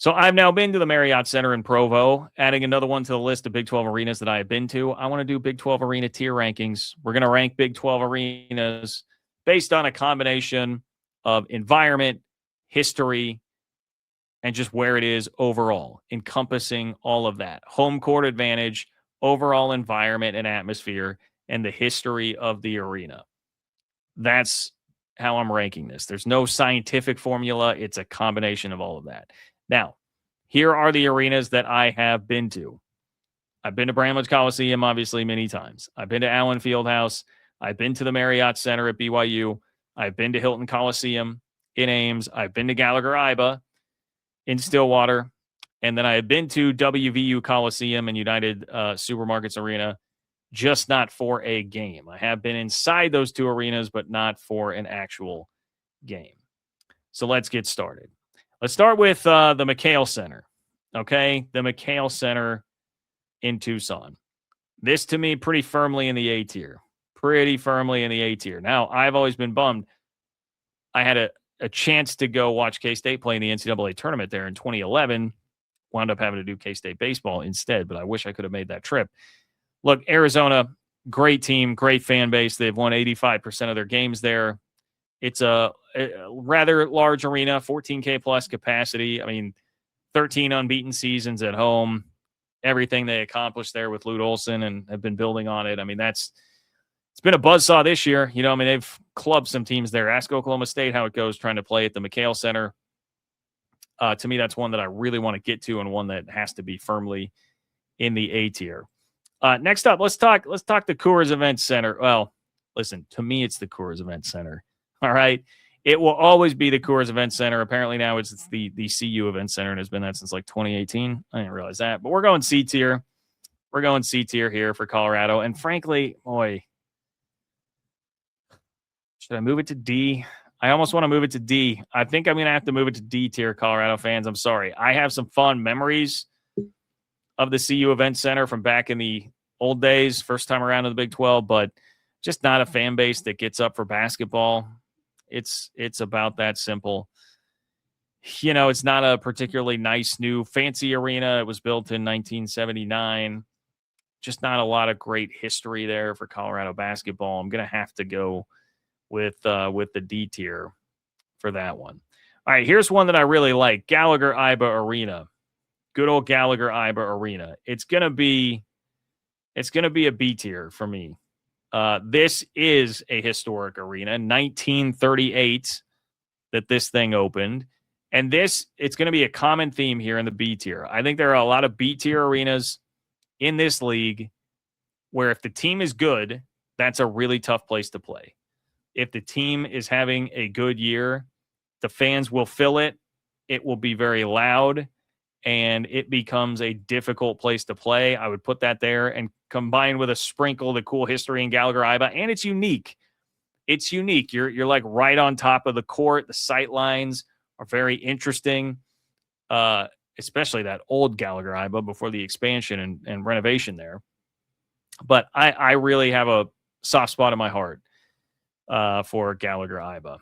So I've now been to the Marriott Center in Provo, adding another one to the list of Big 12 arenas that I have been to. I want to do Big 12 arena tier rankings. We're going to rank Big 12 arenas based on a combination of environment, history, and just where it is overall, encompassing all of that. Home court advantage, overall environment and atmosphere, and the history of the arena. That's how I'm ranking this. There's no scientific formula. It's a combination of all of that. Now, here are the arenas that I have been to. I've been to Bramlage Coliseum, obviously, many times. I've been to Allen Fieldhouse. I've been to the Marriott Center at BYU. I've been to Hilton Coliseum in Ames. I've been to Gallagher-Iba in Stillwater. And then I have been to WVU Coliseum and United Supermarkets Arena, just not for a game. I have been inside those two arenas, but not for an actual game. So let's get started. Let's start with the McKale Center. Okay, the McKale Center in Tucson. This, to me, pretty firmly in the A tier. Pretty firmly in the A tier. Now, I've always been bummed. I had a chance to go watch K-State play in the NCAA tournament there in 2011. Wound up having to do K-State baseball instead, but I wish I could have made that trip. Look, Arizona, great team, great fan base. They've won 85% of their games there. It's a rather large arena, 14K plus capacity. I mean, 13 unbeaten seasons at home. Everything they accomplished there with Lute Olson and have been building on it. I mean, it's been a buzzsaw this year. You know, I mean, they've clubbed some teams there. Ask Oklahoma State how it goes trying to play at the McKale Center. To me, that's one that I really want to get to and one that has to be firmly in the A tier. Next up, let's talk the Coors Event Center. Well, listen, to me, it's the Coors Event Center. All right. It will always be the Coors Event Center. Apparently now it's the CU Event Center and has been that since like 2018. I didn't realize that, but we're going C tier. We're going C tier here for Colorado. And frankly, boy, should I move it to D? I almost want to move it to D. I think I'm going to have to move it to D tier, Colorado fans. I'm sorry. I have some fond memories of the CU Event Center from back in the old days, first time around in the Big 12, but just not a fan base that gets up for basketball. It's about that simple. You know, it's not a particularly nice new fancy arena. It was built in 1979. Just not a lot of great history there for Colorado basketball. I'm going to have to go with the D tier for that one. All right, here's one that I really like, Gallagher-Iba Arena. Good old Gallagher-Iba Arena. It's gonna be a B tier for me. This is a historic arena, 1938 that this thing opened. And it's going to be a common theme here in the B tier. I think there are a lot of B tier arenas in this league where if the team is good, that's a really tough place to play. If the team is having a good year, the fans will fill it. It will be very loud, and it becomes a difficult place to play. I would put that there and combined with a sprinkle of the cool history in Gallagher-Iba, and it's unique. It's unique. You're like right on top of the court. The sight lines are very interesting, especially that old Gallagher-Iba before the expansion and renovation there. But I really have a soft spot in my heart for Gallagher-Iba.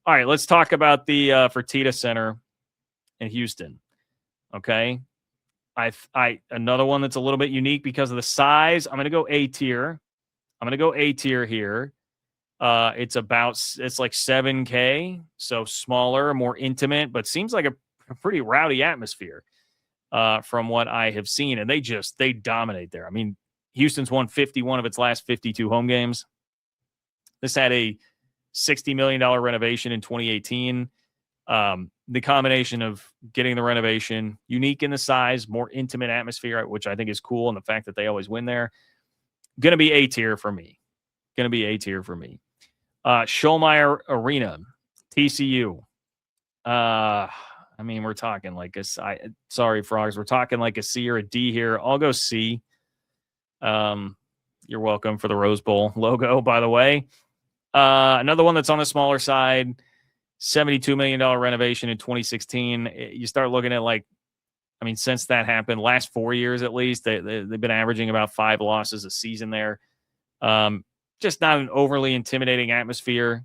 All right, let's talk about the Fertitta Center in Houston. Okay. Another one that's a little bit unique because of the size. I'm going to go A tier. Here. It's like 7K. So smaller, more intimate, but seems like a pretty rowdy atmosphere from what I have seen. And they dominate there. I mean, Houston's won 51 of its last 52 home games. This had a $60 million renovation in 2018. The combination of getting the renovation, unique in the size, more intimate atmosphere, which I think is cool, and the fact that they always win there, going to be A tier for me. Schollmaier Arena, TCU. I mean, we're talking like sorry, Frogs, we're talking like a C or a D here. I'll go C. You're welcome for the Rose Bowl logo, by the way. Another one that's on the smaller side, $72 million renovation in 2016. You start looking at since that happened, last 4 years at least, they've been averaging about 5 losses a season there. Just not an overly intimidating atmosphere.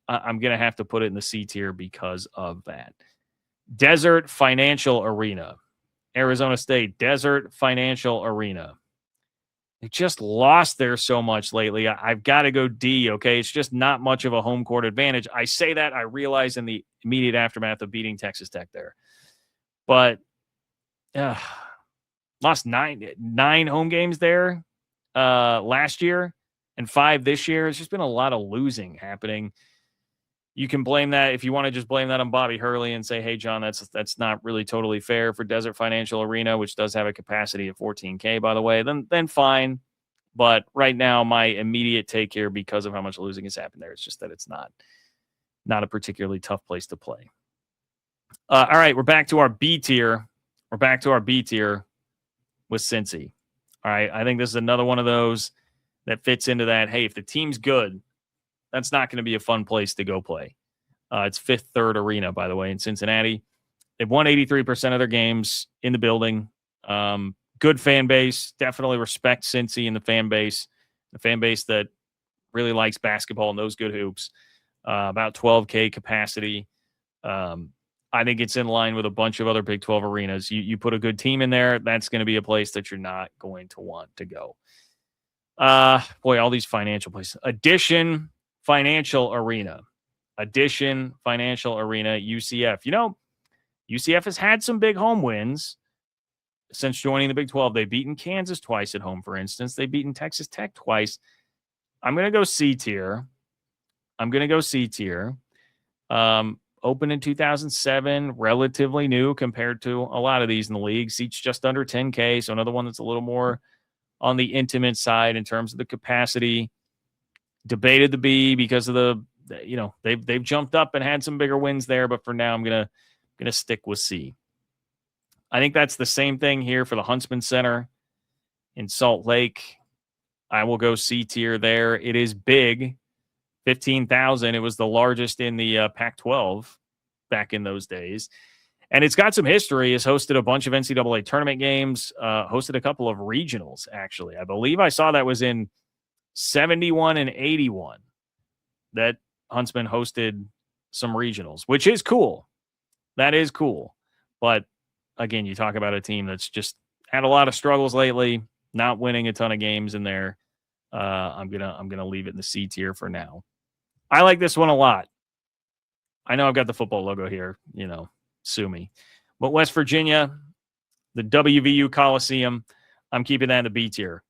I'm going to have to put it in the C tier because of that. Desert Financial Arena. Arizona State, Desert Financial Arena. They just lost there so much lately. I've got to go D, okay? It's just not much of a home court advantage. I say that, I realize in the immediate aftermath of beating Texas Tech there. But lost nine home games there last year and 5 this year. It's just been a lot of losing happening. You can blame that if you want to just blame that on Bobby Hurley and say, hey, John, that's not really totally fair for Desert Financial Arena, which does have a capacity of 14K, by the way, then fine. But right now, my immediate take here, because of how much losing has happened there, it's just that it's not a particularly tough place to play. All right, we're back to our B tier. We're back to our B tier with Cincy. All right, I think this is another one of those that fits into that, hey, if the team's good, that's not going to be a fun place to go play. It's Fifth Third Arena, by the way, in Cincinnati. They've won 83% of their games in the building. Good fan base. Definitely respect Cincy and the fan base that really likes basketball and knows good hoops. About 12K capacity. I think it's in line with a bunch of other Big 12 arenas. You put a good team in there, that's going to be a place that you're not going to want to go. All these financial places. Addition Financial Arena, UCF. UCF has had some big home wins since joining the Big 12. They've beaten Kansas twice at home, for instance. They've beaten Texas Tech twice. I'm going to go C tier. Opened in 2007, relatively new compared to a lot of these in the league. Seats just under 10K, so another one that's a little more on the intimate side in terms of the capacity. Debated the B because of they've jumped up and had some bigger wins there, but for now I'm gonna stick with C. I think that's the same thing here for the Huntsman Center in Salt Lake. I will go C tier there. It is big, 15,000. It was the largest in the Pac-12 back in those days. And it's got some history. It's hosted a bunch of NCAA tournament games, hosted a couple of regionals, actually. I believe I saw that was in 71 and 81 that Huntsman hosted some regionals, which is cool. That is cool. But again, you talk about a team that's just had a lot of struggles lately, not winning a ton of games in there. I'm gonna leave it in the C tier for now. I like this one a lot. I know I've got the football logo here, sue me. But West Virginia, the WVU Coliseum, I'm keeping that in the B tier.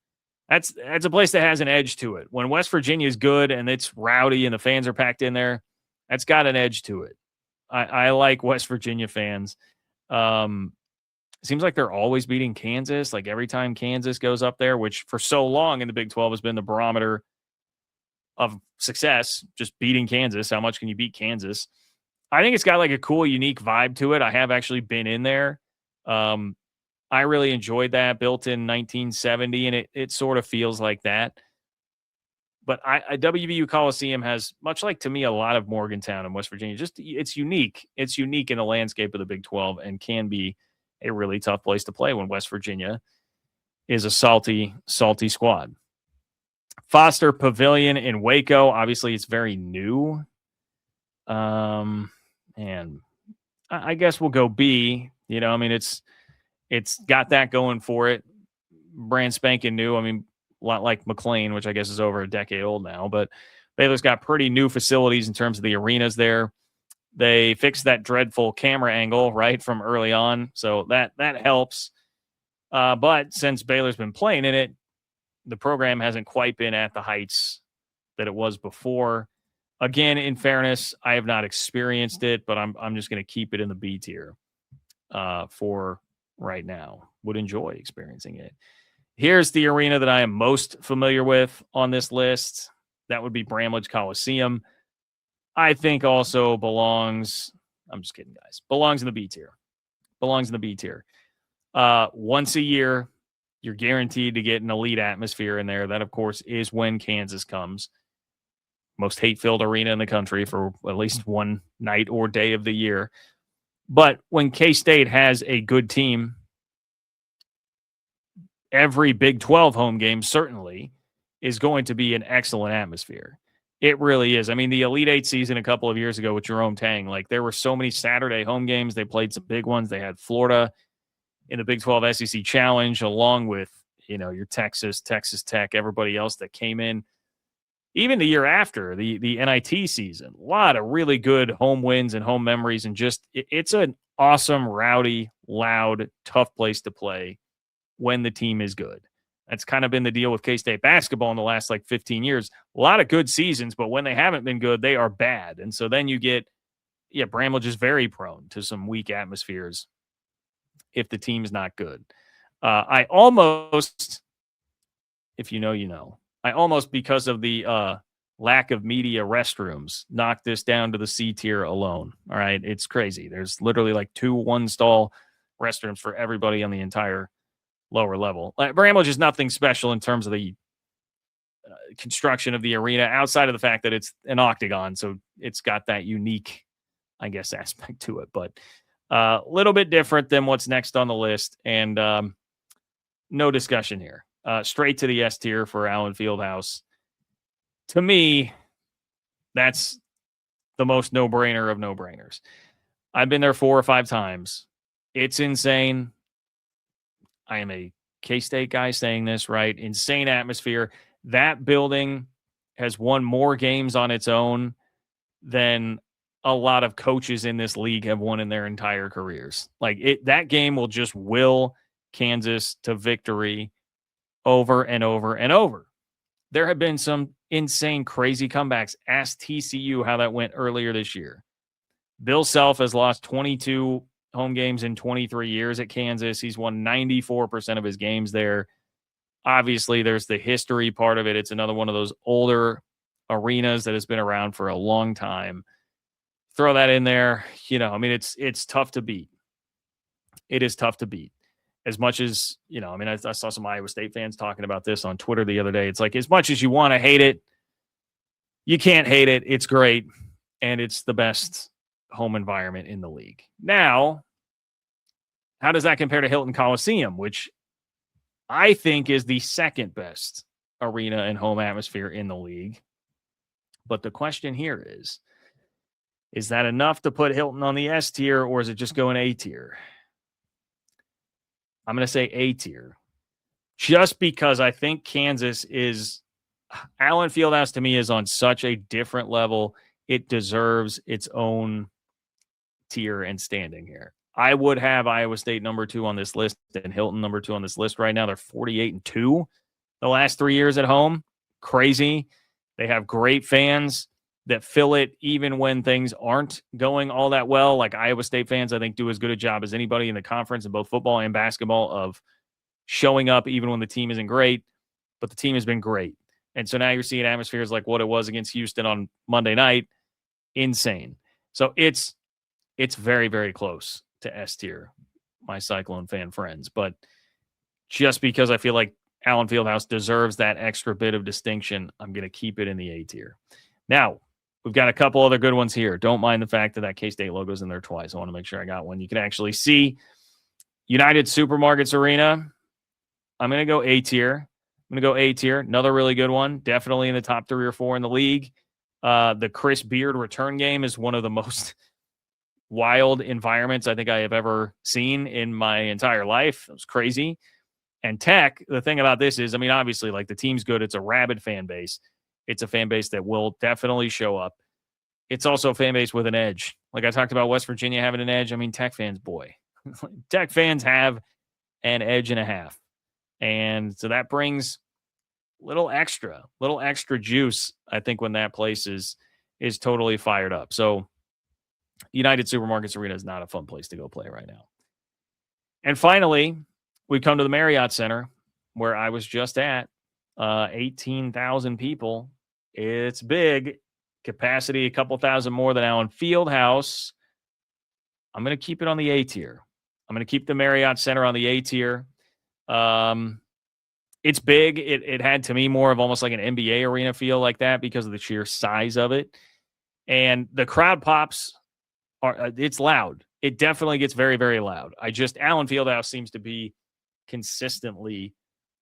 That's a place that has an edge to it. When West Virginia is good and it's rowdy and the fans are packed in there, that's got an edge to it. I like West Virginia fans. Seems like they're always beating Kansas. Like every time Kansas goes up there, which for so long in the Big 12 has been the barometer of success, just beating Kansas. How much can you beat Kansas? I think it's got like a cool, unique vibe to it. I have actually been in there. I really enjoyed that. Built in 1970, and it sort of feels like that. But WVU Coliseum has, much like to me, a lot of Morgantown in West Virginia. Just it's unique. It's unique in the landscape of the Big 12 and can be a really tough place to play when West Virginia is a salty squad. Foster Pavilion in Waco. Obviously, it's very new. And I guess we'll go B. It's got that going for it. Brand spanking new. A lot like McLean, which I guess is over a decade old now. But Baylor's got pretty new facilities in terms of the arenas there. They fixed that dreadful camera angle, right, from early on. So that helps. But since Baylor's been playing in it, the program hasn't quite been at the heights that it was before. Again, in fairness, I have not experienced it, but I'm just going to keep it in the B tier for right now. Would enjoy experiencing it. Here's the arena that I am most familiar with on this list. That would be Bramlage Coliseum. I think also belongs, I'm just kidding, guys, belongs in the B tier. Once a year, you're guaranteed to get an elite atmosphere in there. That, of course, is when Kansas comes. Most hate-filled arena in the country for at least one night or day of the year. But when K-State has a good team, every Big 12 home game certainly is going to be an excellent atmosphere. It really is. I mean, the Elite Eight season a couple of years ago with Jerome Tang, like there were so many Saturday home games. They played some big ones. They had Florida in the Big 12 SEC Challenge, along with, your Texas Tech, everybody else that came in. Even the year after, the NIT season, a lot of really good home wins and home memories. And just, it's an awesome, rowdy, loud, tough place to play when the team is good. That's kind of been the deal with K-State basketball in the last 15 years. A lot of good seasons, but when they haven't been good, they are bad. And so then you get, Bramlage is very prone to some weak atmospheres if the team's not good. I almost, if you know, I almost, because of the lack of media restrooms, knocked this down to the C tier alone. All right. It's crazy. There's literally 2 one-stall restrooms for everybody on the entire lower level. Bramlage is nothing special in terms of the construction of the arena, outside of the fact that it's an octagon. So it's got that unique, I guess, aspect to it. But a little bit different than what's next on the list. And no discussion here. Straight to the S tier for Allen Fieldhouse. To me, that's the most no-brainer of no-brainers. I've been there 4 or 5 times. It's insane. I am a K-State guy saying this, right? Insane atmosphere. That building has won more games on its own than a lot of coaches in this league have won in their entire careers. That game will just will Kansas to victory over and over and over. There have been some insane, crazy comebacks. Ask TCU how that went earlier this year. Bill Self has lost 22 home games in 23 years at Kansas. He's won 94% of his games there. Obviously, there's the history part of it. It's another one of those older arenas that has been around for a long time. Throw that in there. It's tough to beat. It is tough to beat. As much as, I saw some Iowa State fans talking about this on Twitter the other day. It's as much as you want to hate it, you can't hate it. It's great. And it's the best home environment in the league. Now, how does that compare to Hilton Coliseum, which I think is the second best arena and home atmosphere in the league? But the question here is that enough to put Hilton on the S tier, or is it just going A tier? I'm going to say A tier, just because I think Kansas is, Allen Fieldhouse to me is on such a different level. It deserves its own tier and standing here. I would have Iowa State number 2 on this list and Hilton number 2 on this list right now. They're 48-2 the last 3 years at home. Crazy. They have great fans that fill it even when things aren't going all that well. Iowa State fans, I think, do as good a job as anybody in the conference in both football and basketball of showing up even when the team isn't great, but the team has been great. And so now you're seeing atmospheres like what it was against Houston on Monday night. Insane. So it's very, very close to S tier, my Cyclone fan friends. But just because I feel like Allen Fieldhouse deserves that extra bit of distinction, I'm going to keep it in the A tier. Now, we've got a couple other good ones here. Don't mind the fact that K-State logo's in there twice. I want to make sure I got one. You can actually see United Supermarkets Arena. I'm going to go A tier. Another really good one. Definitely in the top 3 or 4 in the league. The Chris Beard return game is one of the most wild environments I think I have ever seen in my entire life. It was crazy. And Tech, the thing about this is, obviously, the team's good. It's a rabid fan base. It's a fan base that will definitely show up. It's also a fan base with an edge. I talked about West Virginia having an edge. Tech fans, boy. Tech fans have an edge and a half. And so that brings little extra juice, I think, when that place is totally fired up. So United Supermarkets Arena is not a fun place to go play right now. And finally, we come to the Marriott Center, where I was just at. 18,000 people. It's big. Capacity, a couple thousand more than Allen Fieldhouse. I'm going to keep it on the A tier. I'm going to keep the Marriott Center on the A tier. It's big. It had, to me, more of almost like an NBA arena feel like that because of the sheer size of it. And the crowd pops it's loud. It definitely gets very, very loud. Allen Fieldhouse seems to be consistently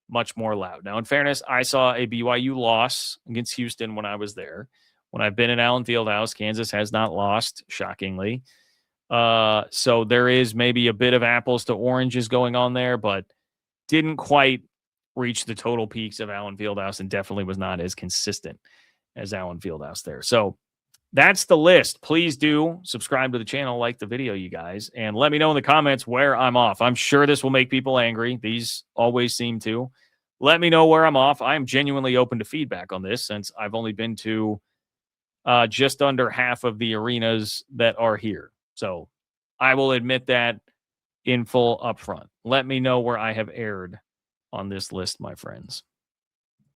much more loud. Now, in fairness, I saw a BYU loss against Houston when I was there. When I've been in Allen Fieldhouse, Kansas has not lost, shockingly. So there is maybe a bit of apples to oranges going on there, but didn't quite reach the total peaks of Allen Fieldhouse and definitely was not as consistent as Allen Fieldhouse there. So that's the list. Please do subscribe to the channel, like the video, you guys, and let me know in the comments where I'm off. I'm sure this will make people angry. These always seem to. Let me know where I'm off. I am genuinely open to feedback on this since I've only been to just under half of the arenas that are here. So I will admit that in full upfront. Let me know where I have erred on this list, my friends.